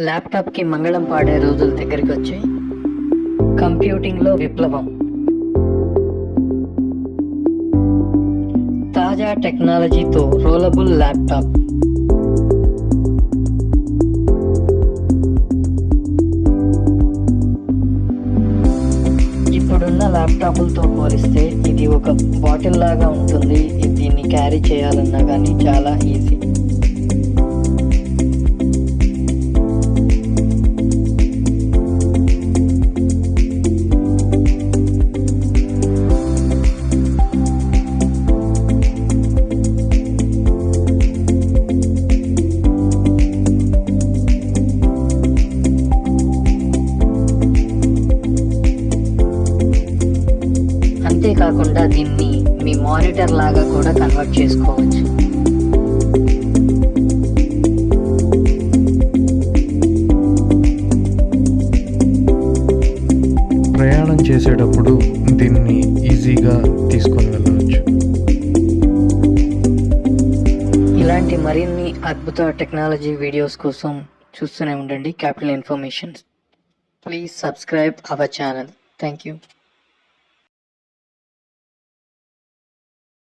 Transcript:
ల్యాప్టాప్కి మంగళం పాడే రోజులు దగ్గరికి వచ్చాయి. కంప్యూటింగ్లో విప్లవం. తాజా టెక్నాలజీతో రోలబుల్ ల్యాప్టాప్. ఇప్పుడున్న ల్యాప్టాప్లతో పోలిస్తే ఇది ఒక బాటిల్ లాగా ఉంటుంది. దీన్ని క్యారీ చేయాలన్నా కానీ చాలా ఈజీ. అంతేకాకుండా దీన్ని మీ మానిటర్ లాగా కూడా కన్వర్ట్ చేసుకోవచ్చు. ప్రయాణం చేసేటప్పుడు దీన్ని ఈజీగా తీసుకొని వెళ్ళవచ్చు. ఇలాంటి మరిన్ని అద్భుత టెక్నాలజీ వీడియోస్ కోసం చూస్తూనే ఉండండి capital information. Please subscribe our channel. Thank you.